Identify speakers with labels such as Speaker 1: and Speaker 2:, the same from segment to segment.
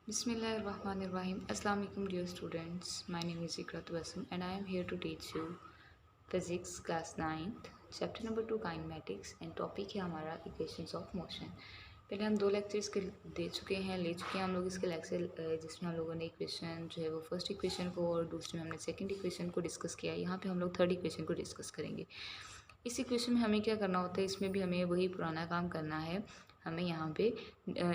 Speaker 1: Bismillahirrahmanirrahim. Assalamu alaikum dear students. My name is Ikrat Wasam and I am here to teach you Physics class 9th chapter number 2 kinematics and topic है हमारा equations of motion. पहले हम दो lectures के ले चुके हैं हम लोग इसके लेक्चर जिसमें हम लोगों ने इक्वेशन जो है वो फर्स्ट इक्वेशन को और दूसरे में हमने सेकंड इक्वेशन को डिस्कस किया। यहाँ पे हम लोग थर्ड इक्वेशन को डिस्कस करेंगे। इस इक्वेशन में हमें क्या करना होता है, इसमें भी हमें वही पुराना काम करना है। हमें यहाँ पे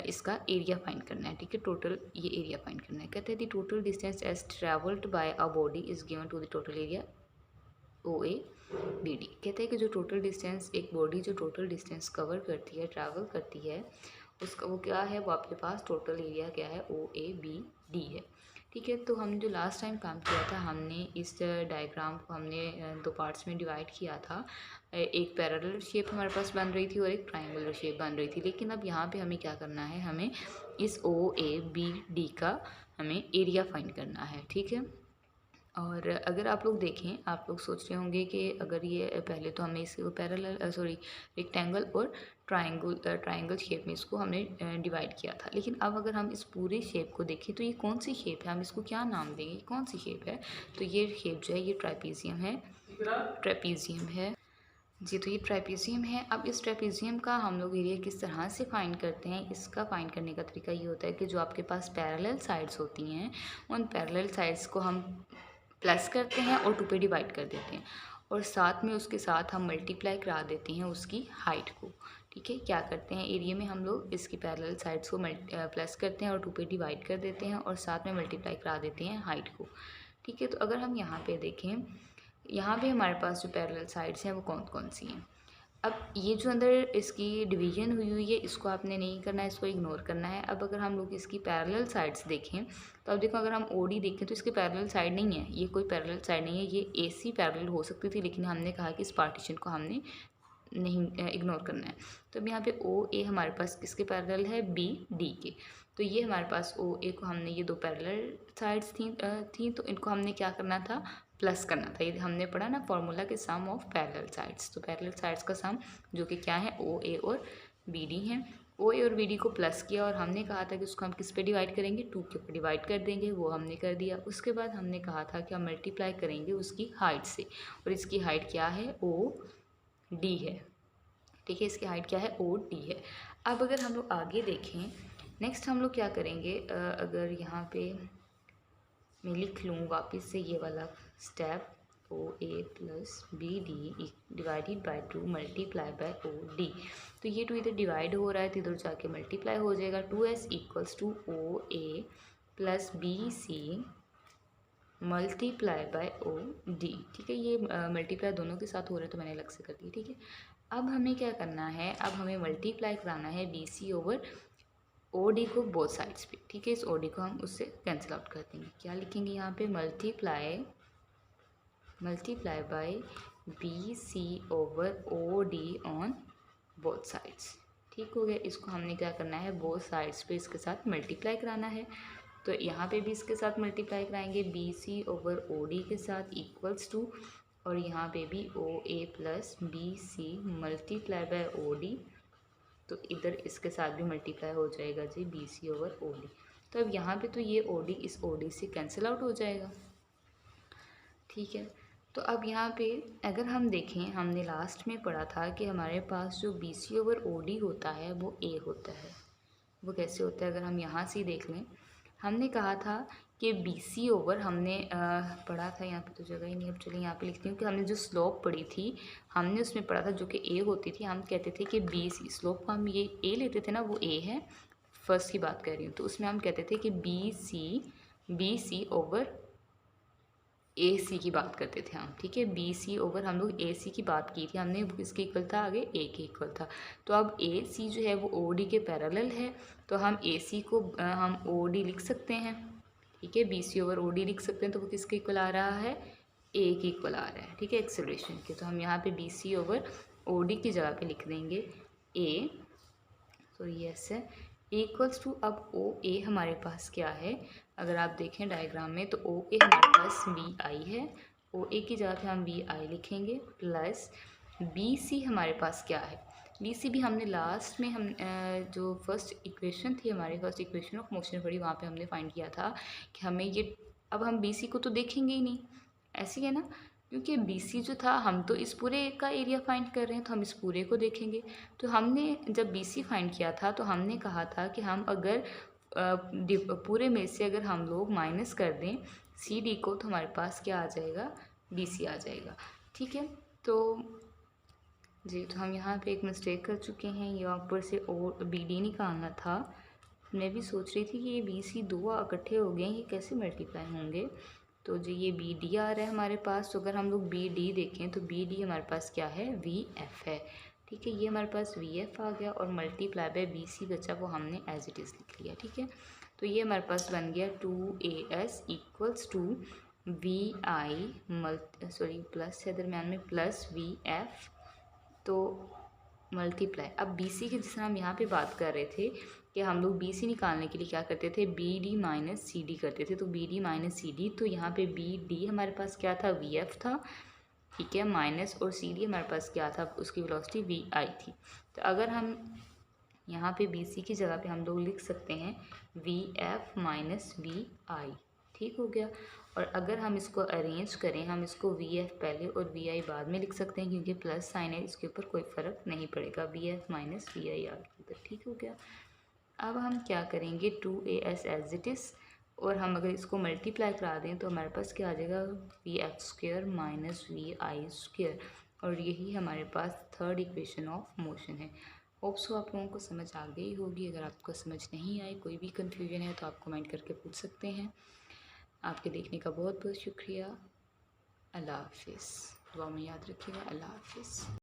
Speaker 1: इसका एरिया फाइंड करना है। ठीक है, टोटल ये एरिया फाइंड करना है। कहते हैं the total distance as travelled by a body is given to the total area O A B D. कहते हैं कि जो टोटल डिस्टेंस एक बॉडी जो टोटल डिस्टेंस कवर करती है, ट्रैवल करती है, उसका वो क्या है, वो आपके पास टोटल एरिया क्या है, ओ ए बी डी है। ठीक है, तो हमने जो लास्ट टाइम काम किया था, हमने इस डायग्राम को हमने दो पार्ट्स में डिवाइड किया था। एक पैरेलल शेप हमारे पास बन रही थी और एक ट्रायंगुलर शेप बन रही थी। लेकिन अब यहाँ पे हमें क्या करना है, हमें इस ओ ए बी डी का हमें एरिया फाइंड करना है। ठीक है, और अगर आप लोग देखें, आप लोग सोच रहे होंगे कि अगर ये पहले तो हमें इसको पैरेलल रेक्टेंगल और ट्रायंगल शेप में इसको हमने डिवाइड किया था। लेकिन अब अगर हम इस पूरे शेप को देखें तो ये कौन सी शेप है, हम इसको क्या नाम देंगे, कौन सी शेप है? तो ये शेप जो है ये ट्राइपीजियम है। ट्रेपीजियम है जी, तो ये ट्राइपीजियम है। अब इस ट्रेपीजियम का हम लोग एरिया किस तरह से फाइंड करते हैं, इसका फाइंड करने का तरीका ये होता है कि जो आपके पास पैरेलल साइड्स होती हैं, उन पैरेलल साइड्स को हम प्लस करते हैं और 2 पे डिवाइड कर देते हैं, और साथ में उसके साथ हम मल्टीप्लाई करा देते हैं उसकी हाइट को। ठीक है, क्या करते हैं, एरिया में हम लोग इसकी पैरेलल साइड्स को प्लस करते हैं और 2 पे डिवाइड कर देते हैं और साथ में मल्टीप्लाई करा देते हैं हाइट को। ठीक है, तो अगर हम यहाँ पे देखें, यहाँ पे हमारे पास जो पैरेलल साइड्स हैं वो कौन कौन सी हैं। अब ये जो अंदर इसकी डिवीजन हुई हुई है, इसको आपने नहीं करना है, इसको इग्नोर करना है। अब अगर हम लोग इसकी पैरेलल साइड्स देखें तो अब देखो, अगर हम ओडी देखें तो इसकी पैरेलल साइड नहीं है, ये कोई पैरेलल साइड नहीं है, ये एसी पैरेलल हो सकती थी, लेकिन हमने कहा कि इस पार्टीशन को हमने नहीं इग्नोर करना है। तो अब यहाँ पे ओ ए हमारे पास किसके पैरेलल है, बी डी के। तो ये हमारे पास ओ ए को हमने, ये दो पैरेलल साइड्स थी तो इनको हमने क्या करना था, प्लस करना था। ये हमने पढ़ा ना फॉर्मूला के सम ऑफ पैरेलल साइड्स। तो पैरेलल साइड्स का सम जो कि क्या है, ओ ए और बी डी हैं। ओ ए और बी डी को प्लस किया और हमने कहा था कि उसको हम किस पे डिवाइड करेंगे, 2 के ऊपर डिवाइड कर देंगे, वो हमने कर दिया। उसके बाद हमने कहा था कि हम मल्टीप्लाई करेंगे उसकी हाइट से, और इसकी हाइट क्या है, ओ डी है। ठीक है, इसकी हाइट क्या है, ओ डी है। अब अगर हम लोग आगे देखें, नेक्स्ट हम लोग क्या करेंगे, अगर यहाँ पे मैं लिख लूँ वापस से ये वाला step, O A plus B D divided by 2 multiply by O D. तो ये 2 इधर डिवाइड हो रहा है तो इधर जाके मल्टीप्लाई हो जाएगा। 2s equals to O A plus B C multiply by O D. ठीक है, ये मल्टीप्लाई दोनों के साथ हो रहा है तो मैंने अलग से कर दिया। ठीक है, अब हमें क्या करना है, अब हमें मल्टीप्लाई कराना है B C over O D को बोथ साइड्स पे। ठीक है, इस ओ डी को हम उससे कैंसिल आउट कर देंगे। क्या लिखेंगे यहाँ पे, multiply by B C over O D on both sides. ठीक हो गया, इसको हमने क्या करना है, बोथ साइड्स पे इसके साथ मल्टीप्लाई कराना है। तो यहाँ पे भी इसके साथ मल्टीप्लाई कराएंगे B C over O D के साथ इक्वल्स टू, और यहाँ पे भी O A plus B C multiply by O D, तो इधर इसके साथ भी मल्टीप्लाई हो जाएगा जी B C over O D. तो अब यहाँ पे तो ये ओ डी इस ओ डी से कैंसिल आउट हो जाएगा। ठीक है, तो अब यहाँ पे अगर हम देखें, हमने लास्ट में पढ़ा था कि हमारे पास जो B C over O D होता है वो ए होता है। वो कैसे होता है, अगर हम यहाँ से देख लें, हमने कहा था कि बी सी ओवर हमने पढ़ा था, यहाँ पे तो जगह ही नहीं, अब चलिए यहाँ पे लिखती हूँ कि हमने जो स्लोप पढ़ी थी, हमने उसमें पढ़ा था जो कि ए होती थी। हम कहते थे कि बी सी स्लोप को हम ये ए लेते थे ना, वो ए है, फर्स्ट की बात कर रही हूँ। तो उसमें हम कहते थे कि बी सी ओवर ए सी की बात करते थे हम। ठीक है, बी सी ओवर हम लोग ए सी की बात की थी, हमने इसके इक्वल था, आगे ए के इक्वल था। तो अब ए सी जो है वो ओ डी के पैरेलल है, तो हम ए सी को हम ओ डी लिख सकते हैं। ठीक है, B C over O D लिख सकते हैं, तो वो किसके इक्वल आ रहा है, ए के इक्वल आ रहा है। ठीक है, एक्सेलरेशन के। तो हम यहाँ पे B C over O D की जगह पे लिख देंगे ए, सॉरी यस है, इक्वल्स टू, अब ओ ए हमारे पास क्या है, अगर आप देखें डायग्राम में, तो ओ ए हमारे पास बी आई है, ओ ए की जगह पे हम बी आई लिखेंगे, प्लस बी सी हमारे पास क्या है, बी सी भी हमने लास्ट में हम जो फर्स्ट इक्वेशन थी हमारी, फर्स्ट इक्वेशन ऑफ मोशन पढ़ी, वहाँ पे हमने फाइंड किया था कि हमें ये, अब हम बी सी को तो देखेंगे ही नहीं, ऐसे ही है ना, क्योंकि बी सी जो था, हम तो इस पूरे का एरिया फाइंड कर रहे हैं तो हम इस पूरे को देखेंगे। तो हमने जब बी सी फाइंड किया था तो हमने कहा था कि हम अगर पूरे में से अगर हम लोग माइनस कर दें सी डी को तो हमारे पास क्या आ जाएगा, बी सी आ जाएगा। ठीक है, तो जी, तो हम यहाँ पे एक मिस्टेक कर चुके हैं, यहाँ पर से और बी डी निकालना था। मैं भी सोच रही थी कि ये बी सी दो इकट्ठे हो गए हैं, ये कैसे मल्टीप्लाई होंगे। तो जी ये बी डी आ रहा है हमारे पास, तो अगर हम लोग बी डी देखें तो बी डी हमारे पास क्या है, वी एफ है। ठीक है, ये हमारे पास वी एफ आ गया और मल्टीप्लाई बाय बी सी बचा, वो हमने एज इट इज़ लिख लिया। ठीक है, तो ये हमारे पास बन गया 2AS equals to V I plus है दरम्यान में, प्लस वी एफ, तो मल्टीप्लाई। अब बी सी की जिस हम यहाँ पे बात कर रहे थे कि हम लोग बी सी निकालने के लिए क्या करते थे, B D minus C D करते थे। तो B D minus C D, तो यहाँ पे बी डी हमारे पास क्या था, वी एफ था। ठीक है, माइनस, और सी डी हमारे पास क्या था, उसकी वेलोसिटी वी आई थी। तो अगर हम यहाँ पे बी सी की जगह पे हम लोग लिख सकते हैं वी एफ माइनस वी आई। ठीक हो गया। और अगर हम इसको अरेंज करें, हम इसको वी एफ पहले और वी आई बाद में लिख सकते हैं, क्योंकि प्लस साइन है, इसके ऊपर कोई फ़र्क नहीं पड़ेगा, वी एफ माइनस वी आई आ गया। ठीक हो गया। अब हम क्या करेंगे, 2AS एज इट इज़, और हम अगर इसको मल्टीप्लाई करा दें तो हमारे पास क्या आ जाएगा, V F square minus V I square, और यही हमारे पास थर्ड इक्वेशन ऑफ मोशन है। होप सो आप लोगों को समझ आ गई होगी। अगर आपको समझ नहीं आई, कोई भी कन्फ्यूजन है, तो आप कमेंट करके पूछ सकते हैं। आपके देखने का बहुत बहुत शुक्रिया। अल्लाह हाफिज़। दुआ में याद रखिएगा। अल्लाह हाफिज़।